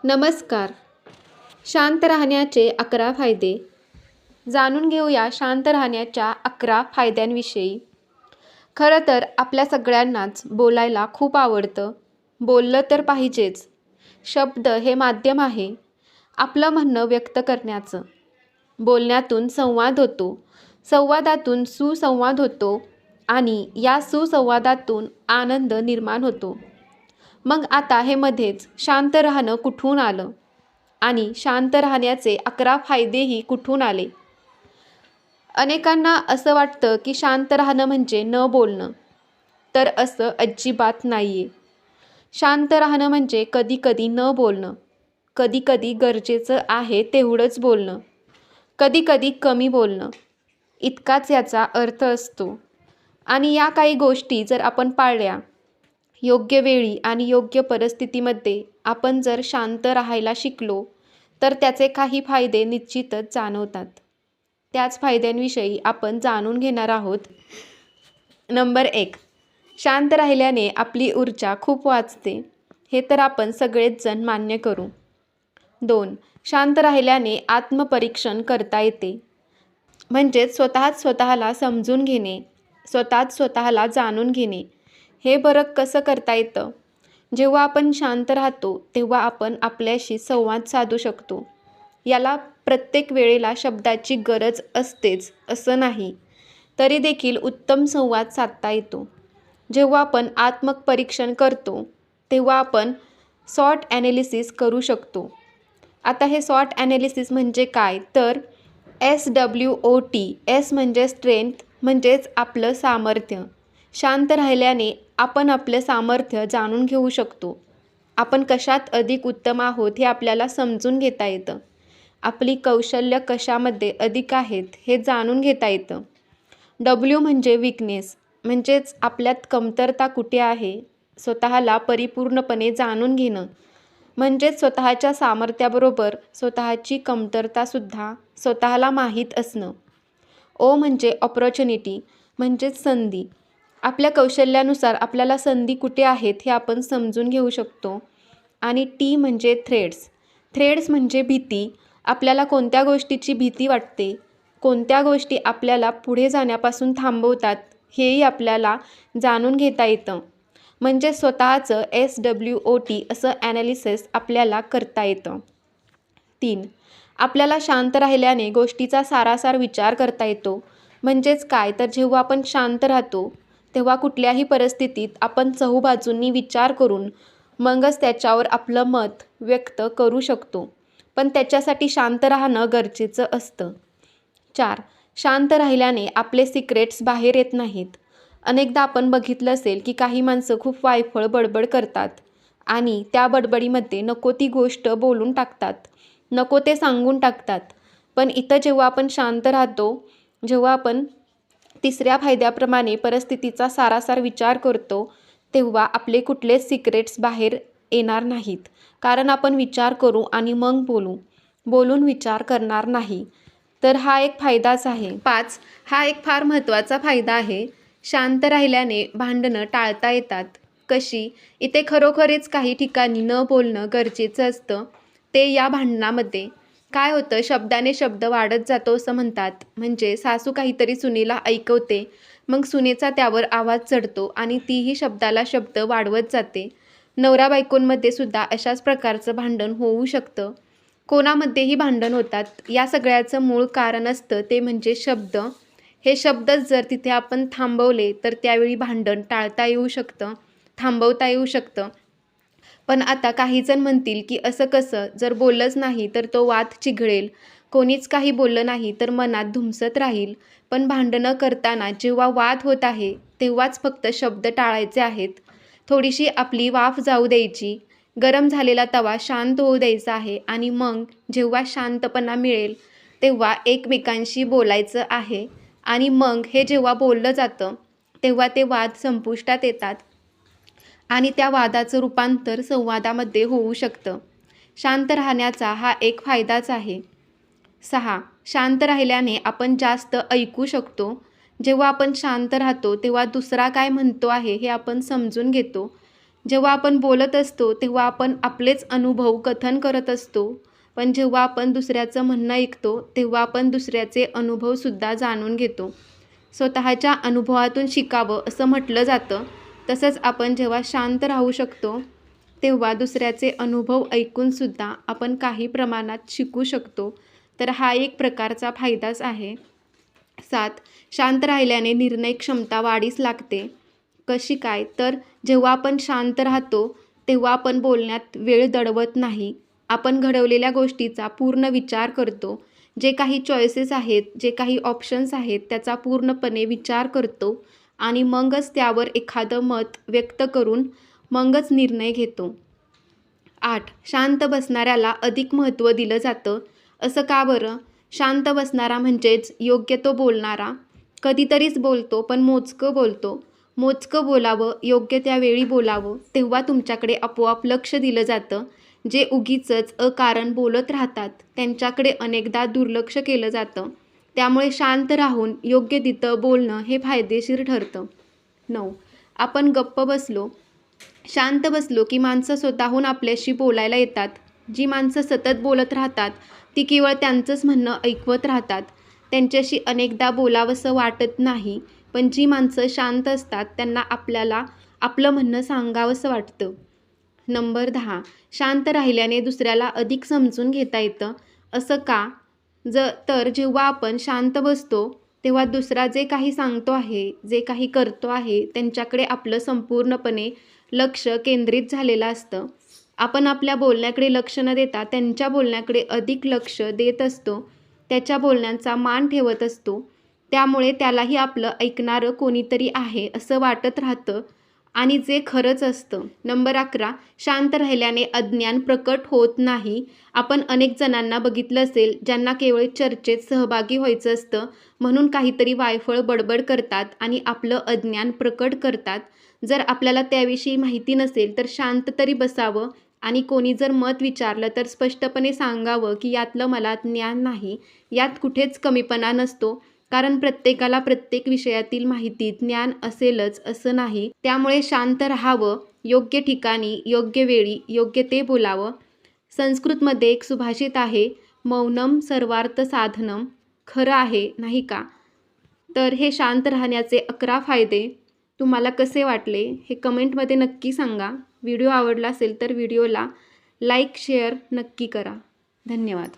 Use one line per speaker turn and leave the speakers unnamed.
नमस्कार. शांत राहण्याचे 11 फायदे. जाणून घेऊया शांत राहण्याच्या 11 फायद्यांविषयी. खरं तर आपल्या सगळ्यांनाच बोलायला खूप आवडतं. बोललं तर पाहिजेच. शब्द हे माध्यम आहे आपलं म्हणणं व्यक्त करण्याचं. बोलण्यातून संवाद होतो, संवादातून सुसंवाद होतो आणि या सुसंवादातून आनंद निर्माण होतो. मग आता हे मध्येच शांत राहणं कुठून आलं आणि शांत राहण्याचे 11 फायदेही कुठून आले? अनेकांना असं वाटतं की शांत राहणं म्हणजे न बोलणं, तर असं अजिबात नाही आहे. शांत राहणं म्हणजे कधीकधी न बोलणं, कधीकधी गरजेचं आहे तेवढंच बोलणं, कधीकधी कमी बोलणं, इतकाच याचा अर्थ असतो. आणि या काही गोष्टी जर आपण पाळल्या, योग्य वेळी आणि योग्य परिस्थितीमध्ये आपण जर शांत राहायला शिकलो, तर त्याचे काही फायदे निश्चितच जाणवतात. त्याच फायद्यांविषयी आपण जाणून घेणार आहोत. नंबर 1. शांत राहिल्याने आपली ऊर्जा खूप वाचते. हे तर आपण सगळेच जण मान्य करू. 2. शांत राहिल्याने आत्मपरीक्षण करता येते. म्हणजेच स्वतःला समजून घेणे, स्वतःला जाणून घेणे. हे बरं कसं करता येतं? जेव्हा आपण शांत राहतो तेव्हा आपण आपल्याशी संवाद साधू शकतो. याला प्रत्येक वेळेला शब्दाची गरज असतेच असं नाही, तरी देखील उत्तम संवाद साधता येतो. जेव्हा आपण आत्मपरीक्षण करतो तेव्हा आपण सॉट ॲनालिसिस करू शकतो. आता हे सॉट ॲनालिसिस म्हणजे काय? तर SWOT. S म्हणजे स्ट्रेंथ, म्हणजेच आपलं सामर्थ्य. शांत राहिल्याने आपण आपलं सामर्थ्य जाणून घेऊ शकतो. आपण कशात अधिक उत्तम आहोत हे आपल्याला समजून घेता येतं. आपली कौशल्य कशामध्ये अधिक आहेत हे जाणून घेता येतं. W म्हणजे विकनेस, म्हणजेच आपल्यात कमतरता कुठे आहे, स्वतःला परिपूर्णपणे जाणून घेणं. म्हणजेच स्वतःच्या सामर्थ्याबरोबर स्वतःची कमतरतासुद्धा स्वतःला माहीत असणं. O म्हणजे ऑपॉर्च्युनिटी, म्हणजेच संधी. आपल्या कौशल्यानुसार आपल्याला संधी कुठे आहेत हे आपण समजून घेऊ शकतो. आणि T म्हणजे थ्रेड्स म्हणजे भीती. आपल्याला कोणत्या गोष्टीची भीती वाटते, कोणत्या गोष्टी आपल्याला पुढे जाण्यापासून थांबवतात हेही आपल्याला जाणून घेता येतं. म्हणजे स्वतःचं SWOT असं ॲनालिसिस आपल्याला करता येतं. 3. आपल्याला शांत राहिल्याने गोष्टीचा सारासार विचार करता येतो. म्हणजेच काय? तर जेव्हा आपण शांत राहतो तेव्हा कुठल्याही परिस्थितीत आपण चहूबाजूंनी विचार करून मगच त्याच्यावर आपलं मत व्यक्त करू शकतो. पण त्याच्यासाठी शांत राहणं गरजेचं असतं. 4. शांत राहिल्याने आपले सिक्रेट्स बाहेर येत नाहीत. अनेकदा आपण बघितलं असेल की काही माणसं खूप वायफळ बडबड करतात आणि त्या बडबडीमध्ये नको ती गोष्ट बोलून टाकतात, नको ते सांगून टाकतात. पण इथं जेव्हा आपण शांत राहतो, जेव्हा आपण तिसऱ्या फायद्याप्रमाणे परिस्थितीचा सारासार विचार करतो, तेव्हा आपले कुठलेच सिक्रेट्स बाहेर येणार नाहीत. कारण आपण विचार करू आणि मग बोलून विचार करणार नाही. तर हा एक फायदाच आहे. 5. हा एक फार महत्त्वाचा फायदा आहे. शांत राहिल्याने भांडणं टाळता येतात. कशी? इथे खरोखरीच काही ठिकाणी न बोलणं गरजेचं असतं. ते या भांडणामध्ये काय होतं, शब्दाने शब्द वाढत जातो असं म्हणतात. म्हणजे सासू काहीतरी सुनेला ऐकवते, मग सुनेचा त्यावर आवाज चढतो आणि तीही शब्दाला शब्द वाढवत जाते. नवरा बायकोंमध्ये सुद्धा अशाच प्रकारचं भांडण होऊ शकतं. कोणामध्येही भांडण होतात. या सगळ्याचं मूळ कारण असतं ते म्हणजे शब्द. हे शब्दच जर तिथे आपण थांबवले तर त्यावेळी भांडण टाळता येऊ शकतं, थांबवता येऊ शकतं. पण आता काहीजण म्हणतील की असं कसं? जर बोललंच नाही तर तो वाद चिघळेल, कोणीच काही बोललं नाही तर मनात धुमसत राहील. पण भांडणं करताना जेव्हा वाद होत आहे तेव्हाच फक्त शब्द टाळायचे आहेत. थोडीशी आपली वाफ जाऊ द्यायची, गरम झालेला तवा शांत होऊ द्यायचा आहे आणि मग जेव्हा शांतपणा मिळेल तेव्हा एकमेकांशी बोलायचं आहे. आणि मग हे जेव्हा बोललं जातं तेव्हा ते वाद संपुष्टात येतात आणि त्या वादाचं रूपांतर संवादामध्ये होऊ शकतं. शांत राहण्याचा हा एक फायदाच आहे. 6. शांत राहिल्याने आपण जास्त ऐकू शकतो. जेव्हा आपण शांत राहतो तेव्हा दुसरा काय म्हणतो आहे हे आपण समजून घेतो. जेव्हा आपण बोलत असतो तेव्हा आपण आपलेच अनुभव कथन करत असतो, पण जेव्हा आपण दुसऱ्याचं म्हणणं ऐकतो तेव्हा आपण दुसऱ्याचे अनुभवसुद्धा जाणून घेतो. स्वतःच्या अनुभवातून शिकावं असं म्हटलं जातं. तसंच आपण जेव्हा शांत राहू शकतो तेव्हा दुसऱ्याचे अनुभव ऐकूनसुद्धा आपण काही प्रमाणात शिकू शकतो. तर हा एक प्रकारचा फायदाच आहे. 7. शांत राहिल्याने निर्णय क्षमता वाढीस लागते. कशी काय? तर जेव्हा आपण शांत राहतो तेव्हा आपण बोलण्यात वेळ दडवत नाही. आपण घडवलेल्या गोष्टीचा पूर्ण विचार करतो. जे काही चॉईसेस आहेत, जे काही ऑप्शन्स आहेत त्याचा पूर्णपणे विचार करतो आणि मगच त्यावर एखादं मत व्यक्त करून मगच निर्णय घेतो. 8. शांत बसणाऱ्याला अधिक महत्त्व दिलं जातं. असं का बरं? शांत बसणारा म्हणजेच योग्य तो बोलणारा. कधीतरीच बोलतो, पण मोजकं बोलतो. मोजकं बोलावं, योग्य त्यावेळी बोलावं, तेव्हा तुमच्याकडे आपोआप लक्ष दिलं जातं. जे उगीचच अकारण बोलत राहतात त्यांच्याकडे अनेकदा दुर्लक्ष केलं जातं. त्यामुळे शांत राहून योग्य तिथं बोलणं हे फायदेशीर ठरतं. 9. आपण गप्प बसलो, शांत बसलो की माणसं स्वतःहून आपल्याशी बोलायला येतात. जी माणसं सतत बोलत राहतात ती केवळ त्यांचंच म्हणणं ऐकवत राहतात. त्यांच्याशी अनेकदा बोलावंसं वाटत नाही. पण जी माणसं शांत असतात त्यांना आपल्याला आपलं म्हणणं सांगावंसं वाटतं. नंबर 10. शांत राहिल्याने दुसऱ्याला अधिक समजून घेता येतं. असं का? तर जेव्हा आपण शांत बसतो तेव्हा दुसरा जे काही सांगतो आहे, जे काही करतो आहे त्यांच्याकडे आपलं संपूर्णपणे लक्ष केंद्रित झालेलं असतं. आपण आपल्या बोलण्याकडे लक्ष न देता त्यांच्या बोलण्याकडे अधिक लक्ष देत असतो. त्याच्या बोलण्याचा मान ठेवत असतो. त्यामुळे त्यालाही आपलं ऐकणारं कोणीतरी आहे असं वाटत राहतं आणि जे खरंच असतं. नंबर 11. शांत राहिल्याने अज्ञान प्रकट होत नाही. आपण अनेक जणांना बघितलं असेल ज्यांना केवळ चर्चेत सहभागी व्हायचं असतं म्हणून काहीतरी वायफळ बडबड करतात आणि आपलं अज्ञान प्रकट करतात. जर आपल्याला त्याविषयी माहिती नसेल तर शांत तरी बसावं आणि कोणी जर मत विचारलं तर स्पष्टपणे सांगावं की यातलं मला ज्ञान नाही. यात कुठेच कमीपणा नसतो. कारण प्रत्येकाला प्रत्येक विषयातील माहिती, ज्ञान असेलच असं नाही. त्यामुळे शांत राहावं, योग्य ठिकाणी, योग्य वेळी, योग्य ते बोलावं. संस्कृतमध्ये एक सुभाषित आहे, मौनम सर्वार्थ साधनम. खरं आहे, नाही का? तर हे शांत राहण्याचे 11 फायदे तुम्हाला कसे वाटले हे कमेंटमध्ये नक्की सांगा. व्हिडिओ आवडला असेल तर व्हिडिओला लाईक, शेअर नक्की करा. धन्यवाद.